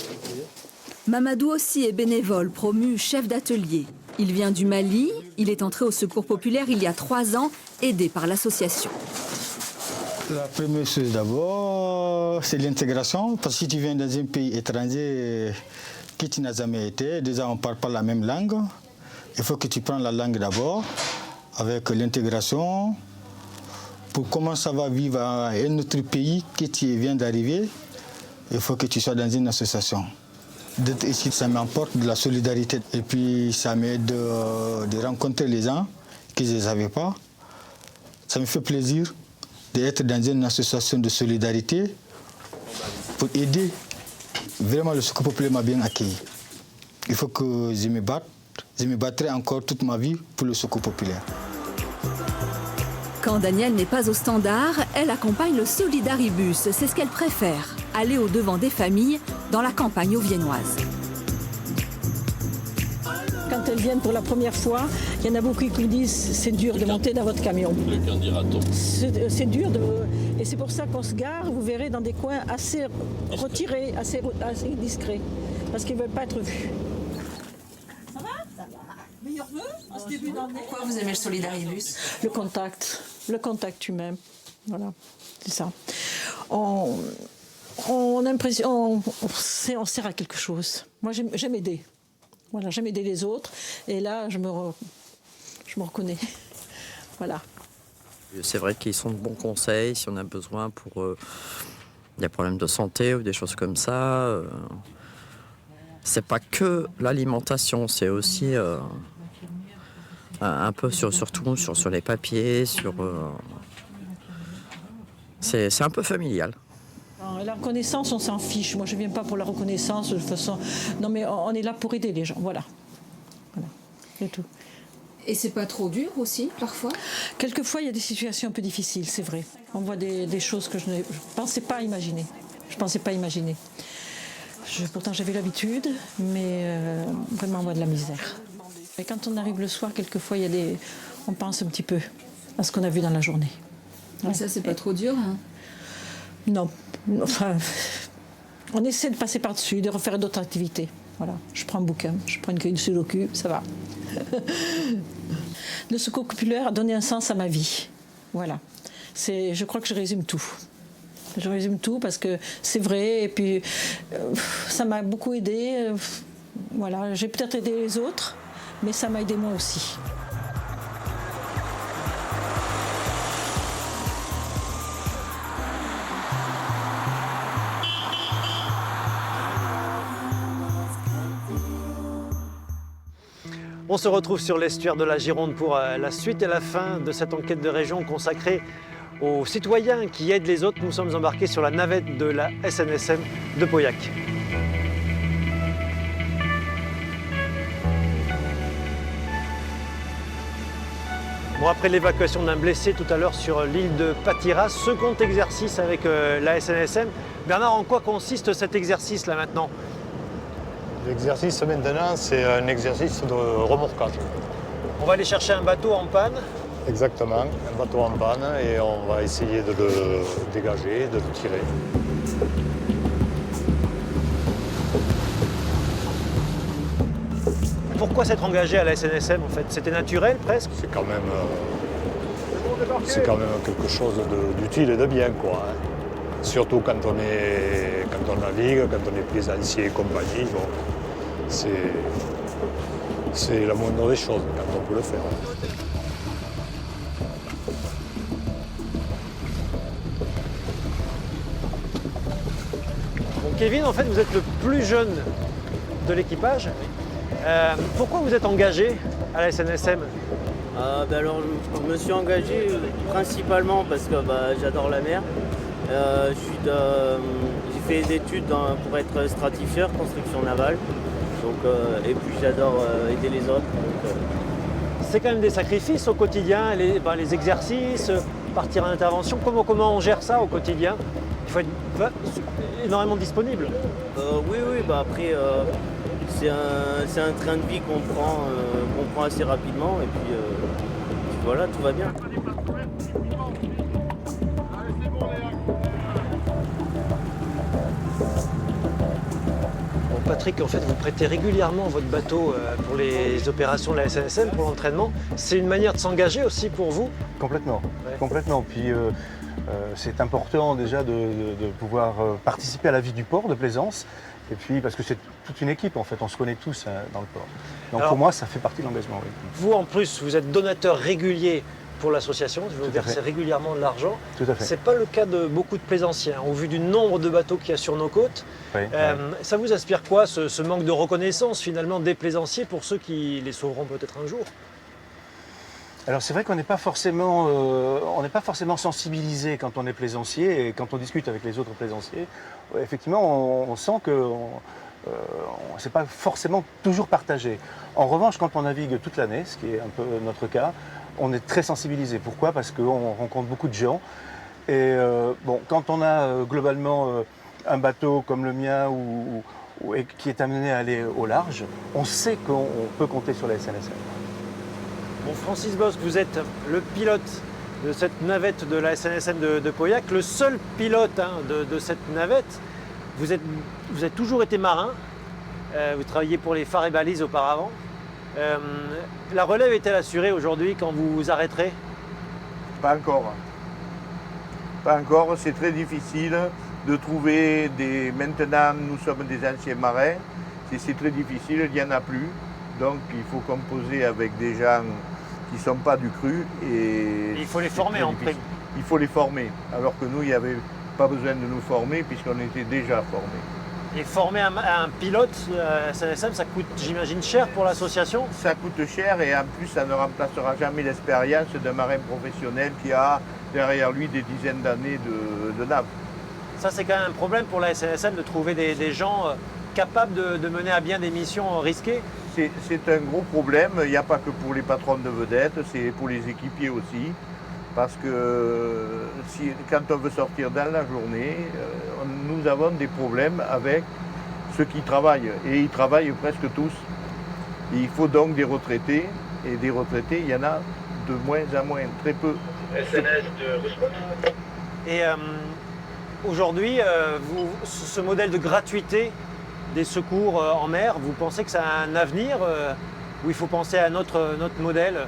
Mamadou aussi est bénévole, promu chef d'atelier. Il vient du Mali, il est entré au Secours populaire il y a 3 ans, aidé par l'association. La première chose d'abord, c'est l'intégration. Parce que si tu viens dans un pays étranger que tu n'as jamais été, déjà on ne parle pas la même langue. Il faut que tu prennes la langue d'abord, avec l'intégration. Pour comment ça va vivre à un autre pays que tu viens d'arriver, il faut que tu sois dans une association. D'être ici, ça m'apporte de la solidarité. Et puis ça m'aide de rencontrer les gens que je ne savais pas. Ça me fait plaisir d'être dans une association de solidarité pour aider. Vraiment, le Secours populaire m'a bien accueilli. Il faut que je me batte. Je me battrai encore toute ma vie pour le Secours populaire. Quand Danielle n'est pas au standard, elle accompagne le Solidaribus. C'est ce qu'elle préfère, aller au-devant des familles dans la campagne auviennoise. Quand elles viennent pour la première fois, il y en a beaucoup qui me disent c'est dur de monter dans votre camion. Lequel dira-t-on? C'est dur et c'est pour ça qu'on se gare, vous verrez, dans des coins assez retirés, assez discrets, parce qu'ils ne veulent pas être vus. Ça va? Ça va. Meilleurs vœux en ce début d'année. Pourquoi vous aimez le Solidaribus? Le contact humain. Voilà, c'est ça. On sert à quelque chose. Moi, j'aime aider. Voilà, j'aime aider les autres. Et là, je me reconnais. Voilà. C'est vrai qu'ils sont de bons conseils si on a besoin pour des problèmes de santé ou des choses comme ça. C'est pas que l'alimentation, c'est aussi un peu surtout sur les papiers, c'est un peu familial. La reconnaissance, on s'en fiche. Moi, je ne viens pas pour la reconnaissance. De toute façon, non, mais on est là pour aider les gens. Voilà. C'est tout. Et c'est pas trop dur aussi, parfois? Quelquefois, il y a des situations un peu difficiles, c'est vrai. On voit des choses que je ne pensais pas imaginer. Pourtant, j'avais l'habitude, mais vraiment, on voit de la misère. Et quand on arrive le soir, quelquefois, on pense un petit peu à ce qu'on a vu dans la journée. Ouais. Et ça, c'est pas trop dur, hein? Non. Enfin, on essaie de passer par-dessus, de refaire d'autres activités. Voilà. Je prends un bouquin, je prends une sudoku, ça va. Le Secours populaire a donné un sens à ma vie. Voilà. Je crois que je résume tout. Je résume tout parce que c'est vrai et puis ça m'a beaucoup aidé. Voilà. J'ai peut-être aidé les autres, mais ça m'a aidé moi aussi. On se retrouve sur l'estuaire de la Gironde pour la suite et la fin de cette enquête de région consacrée aux citoyens qui aident les autres. Nous sommes embarqués sur la navette de la SNSM de Pauillac. Bon, après l'évacuation d'un blessé tout à l'heure sur l'île de Patiras, second exercice avec la SNSM. Bernard, en quoi consiste cet exercice là maintenant? L'exercice maintenant, c'est un exercice de remorquage. On va aller chercher un bateau en panne. Exactement, un bateau en panne et on va essayer de le dégager, de le tirer. Pourquoi s'être engagé à la SNSM en fait? C'était naturel presque? C'est quand même quelque chose d'utile et de bien, quoi. Hein. Surtout quand on navigue, quand on est plaisancier et compagnie, bon, c'est la moindre des choses quand on peut le faire. Kevin, en fait, vous êtes le plus jeune de l'équipage. Pourquoi vous êtes engagé à la SNSM? Alors, je me suis engagé principalement parce que j'adore la mer. J'ai fait des études pour être stratifieur, construction navale. Et puis j'adore aider les autres. C'est quand même des sacrifices au quotidien, les exercices, partir en intervention. Comment on gère ça au quotidien? Il faut être énormément disponible. Oui, après c'est un train de vie qu'on prend assez rapidement et puis voilà, tout va bien. Patrick, en fait, vous prêtez régulièrement votre bateau pour les opérations de la SNSM, pour l'entraînement. C'est une manière de s'engager aussi pour vous? Complètement, Ouais. complètement. Puis c'est important déjà de pouvoir participer à la vie du port de plaisance. Et puis parce que c'est toute une équipe en fait, on se connaît tous dans le port. Donc Alors, pour moi, ça fait partie de l'engagement. Oui. Vous, en plus, vous êtes donateur régulier pour l'association, vous Tout à versez fait. régulièrement de l'argent. Tout à fait. C'est pas le cas de beaucoup de plaisanciers, hein, au vu du nombre de bateaux qu'il y a sur nos côtes. Oui, Ça vous inspire quoi, ce manque de reconnaissance finalement des plaisanciers pour ceux qui les sauveront peut-être un jour? Alors c'est vrai qu'on n'est pas forcément sensibilisé quand on est plaisancier et quand on discute avec les autres plaisanciers. Effectivement, on sent que c'est pas forcément toujours partagé. En revanche, quand on navigue toute l'année, ce qui est un peu notre cas, on est très sensibilisé. Pourquoi? Parce qu'on rencontre beaucoup de gens. Et quand on a globalement un bateau comme le mien et qui est amené à aller au large, on sait qu'on peut compter sur la SNSM. Bon, Francis Bosc, vous êtes le pilote de cette navette de la SNSM de Pauillac, le seul pilote de cette navette. Vous avez toujours été marin, vous travailliez pour les phares et balises auparavant. La relève est-elle assurée aujourd'hui quand vous vous arrêterez? Pas encore. Pas encore, c'est très difficile de trouver Maintenant, nous sommes des anciens marins, c'est très difficile, il n'y en a plus. Donc il faut composer avec des gens qui ne sont pas du cru. Et il faut les former en prime. Il faut les former, alors que nous, il n'y avait pas besoin de nous former puisqu'on était déjà formés. Et former un pilote SNSM, ça coûte, j'imagine, cher pour l'association? Ça coûte cher et en plus, ça ne remplacera jamais l'expérience d'un marin professionnel qui a derrière lui des dizaines d'années de nav. Ça, c'est quand même un problème pour la SNSM de trouver des gens capables de mener à bien des missions risquées. C'est un gros problème, il n'y a pas que pour les patrons de vedettes, c'est pour les équipiers aussi. Parce que quand on veut sortir dans la journée, nous avons des problèmes avec ceux qui travaillent. Et ils travaillent presque tous. Et il faut donc des retraités. Et des retraités, il y en a de moins en moins, très peu. SNS de Rusmont. Et aujourd'hui, ce modèle de gratuité des secours en mer, vous pensez que ça a un avenir ou il faut penser à notre modèle?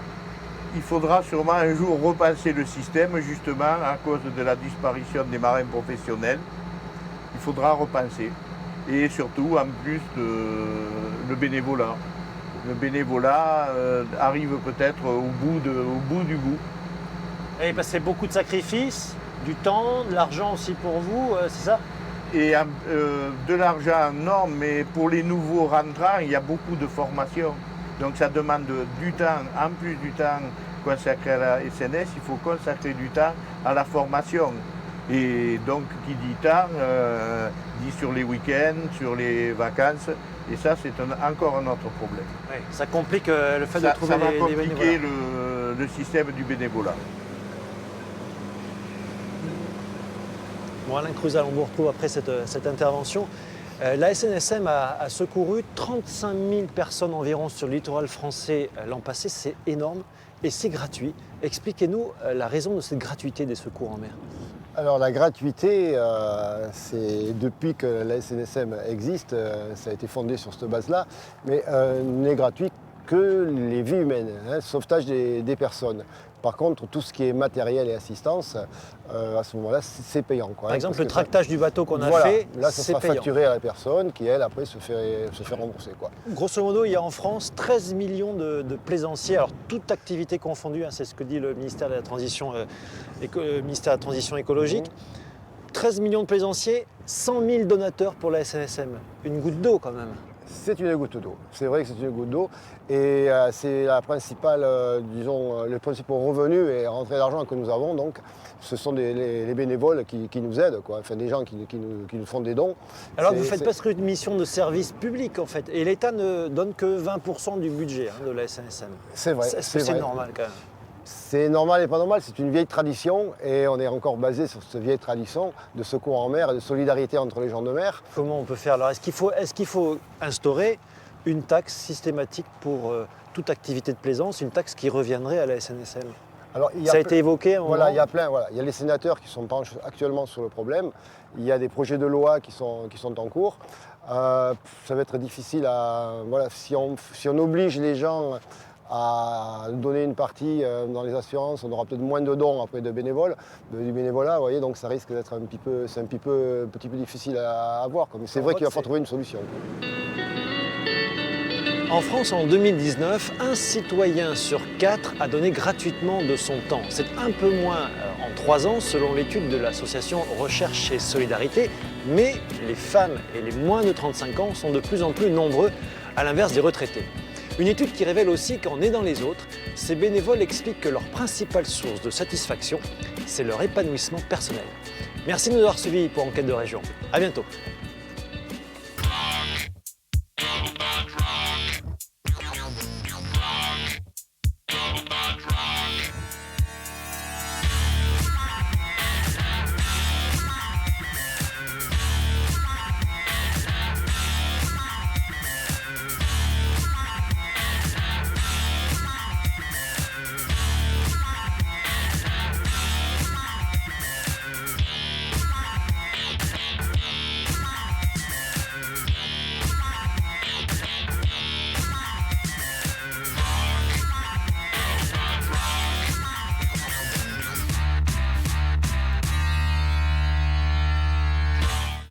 Il faudra sûrement un jour repenser le système, justement, à cause de la disparition des marins professionnels. Il faudra repenser. Et surtout, en plus, le bénévolat. Le bénévolat arrive peut-être au bout du bout. Et parce que c'est beaucoup de sacrifices, du temps, de l'argent aussi pour vous, c'est ça? Et de l'argent, non, mais pour les nouveaux rentrants, il y a beaucoup de formation. Donc ça demande du temps, en plus du temps consacré à la SNS, il faut consacrer du temps à la formation. Et donc qui dit temps, dit sur les week-ends, sur les vacances. Et ça, c'est encore un autre problème. Oui, ça complique le fait de trouver ça va des compliquer bénévoles. le système du bénévolat. Bon, Alain Cruzal, on vous retrouve après cette intervention. La SNSM a secouru 35 000 personnes environ sur le littoral français l'an passé. C'est énorme et c'est gratuit. Expliquez-nous la raison de cette gratuité des secours en mer. Alors la gratuité, c'est depuis que la SNSM existe, ça a été fondé sur cette base-là, mais n'est gratuit que les vies humaines, sauvetage des personnes. Par contre, tout ce qui est matériel et assistance, à ce moment-là, c'est payant. Par exemple, le tractage du bateau qu'on a fait, là, ça c'est sera payant. facturé à la personne qui, elle, après, se fait rembourser. Grosso modo, il y a en France 13 millions de plaisanciers, alors toute activité confondue, c'est ce que dit le ministère de la Transition, écologique. 13 millions de plaisanciers, 100 000 donateurs pour la SNSM. Une goutte d'eau quand même. C'est une goutte d'eau, c'est vrai que c'est une goutte d'eau et c'est la principale, disons, le principal revenu et rentrée d'argent que nous avons. Donc, ce sont les bénévoles qui nous aident, quoi. Enfin, des gens qui nous font des dons. Alors vous ne faites pas une mission de service public en fait, et l'État ne donne que 20% du budget de la SNSM. C'est vrai. Est-ce que c'est normal quand même? C'est normal et pas normal, c'est une vieille tradition et on est encore basé sur cette vieille tradition de secours en mer et de solidarité entre les gens de mer. Comment on peut faire alors? Est-ce qu'il faut instaurer une taxe systématique pour toute activité de plaisance, une taxe qui reviendrait à la SNSM? Alors, ça a été évoqué à un moment. Il y a plein, il y a les sénateurs qui sont penchés actuellement sur le problème, il y a des projets de loi qui sont en cours. Ça va être difficile si on oblige les gens à donner une partie dans les assurances, on aura peut-être moins de dons après du bénévolat, vous voyez, donc ça risque d'être un petit peu difficile à avoir. Mais c'est vrai qu'il va falloir trouver une solution. En France, en 2019, un citoyen sur 4 a donné gratuitement de son temps. C'est un peu moins en 3 ans, selon l'étude de l'association Recherche et Solidarité, mais les femmes et les moins de 35 ans sont de plus en plus nombreux, à l'inverse des retraités. Une étude qui révèle aussi qu'en aidant les autres, ces bénévoles expliquent que leur principale source de satisfaction, c'est leur épanouissement personnel. Merci de nous avoir suivis pour Enquête de Région. À bientôt.